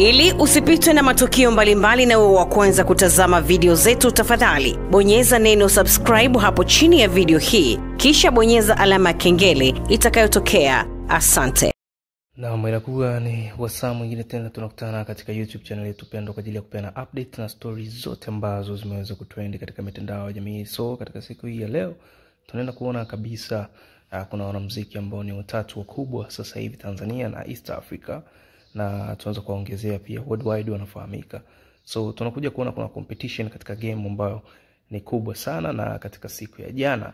Ili usipitwe na matukio mbalimbali na uwe wa kwanza kutazama video zetu, tafadhali bonyeza neno subscribe hapo chini ya video hii, kisha bonyeza alama ya kengele itakayotokea. Asante. Na inakuwa ni wasaa mwingine tena tunakutana katika YouTube channel yetu pendwa kwa ajili ya kupeana update na stories zote ambazo zimeweza kutrend katika mitandao ya jamii. So katika siku hii ya leo tunaenda kuona kabisa kuna wanamuziki ambao ni watatu wakubwa sasa hivi Tanzania na East Africa, na tunaanza kuongezea pia worldwide wanafahamika. So tunakuja kuona kuna competition katika game ambayo ni kubwa sana, na katika siku ya jana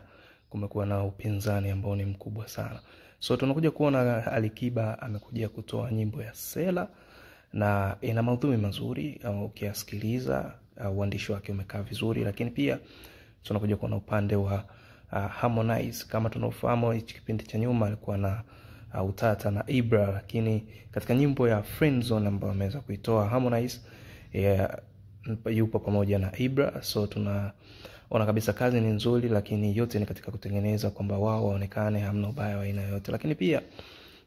kumekuwa na upinzani ambao ni mkubwa sana. So tunakuja kuona Alikiba amekuja kutoa nyimbo ya Sela na ina maudhui mazuri, ukiasikiliza uandishi wake umekaa vizuri, lakini pia tunakuja kuona upande wa Harmonize. Kama tunafahamu hichi kipindi cha nyuma alikuwa na utata na Ibra, lakini katika nyimbo ya Friendzone ambayo ameweza kuitoa Harmonize yupo pamoja na Ibra. So tunaona kabisa kazi ni nzuri, lakini yote ni katika kutengeneza kwamba wao waonekane hamna ubaya wa aina yote. Lakini pia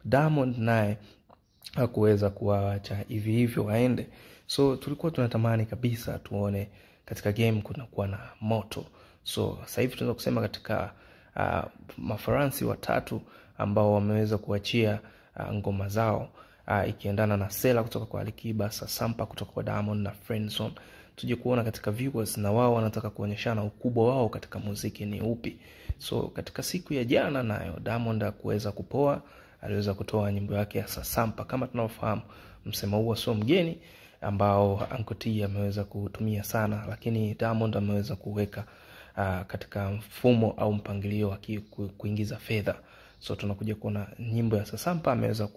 Diamond naye hakuweza kuacha hivi hivyo waende. So tulikuwa tunatamani kabisa tuone katika game kuna kuwa na moto. So sasa hivi tunaweza kusema katika mafaransi watatu ambao wameweza kuachia ngoma zao ikiendana na Sela kutoka kwa Alikiba, Sasampa kutoka kwa Diamond na Friendzone, tuje kuona katika viewers na wao wanataka kuonyeshana ukubwa wao katika muziki ni upi. So katika siku ya jana nayo Diamond hakuweza kupoa, aliweza kutoa nyimbo yake ya Sasampa. Kama tunaofahamu msemo huo sio mgeni ambao Uncle T ameweza kutumia sana, lakini Diamond ameweza kuweka katika mfumo au mpangilio wa kuingiza fedha. So tunakuja kuona nyimbo ya Sasampa ameweza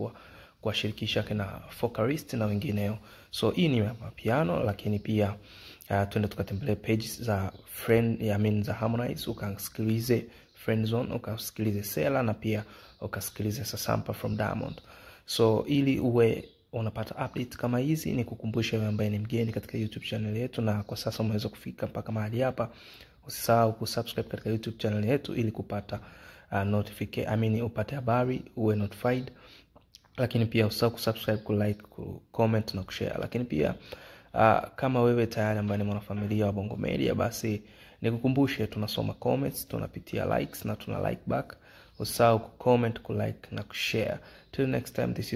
kuwashirikisha kina Focalist na wengineo. So hii ni mapiano, lakini pia tuende tukatembelee pages za za Harmonize, ukasikilize Friendzone, ukasikilize Sela na pia ukasikilize Sasampa from Diamond. So ili uwe unapata update kama hizi, ni kukumbusha wewe ambaye ni mgeni katika YouTube channel yetu na kwa sasa umeweza kufika mpaka mahali hapa, usisahau kusubscribe katika YouTube channel yetu ili kupata notification, upate habari, uwe notified. Lakini pia usisahau kusubscribe, kulike, comment na kushare. Lakini pia kama wewe tayari ambaye ni mwanafamilia wa Bongo Media, basi nikukumbushe tunasoma comments, tunapitia likes na tuna like back. Usisahau kucomment, kulike na kushare. Till next time, this is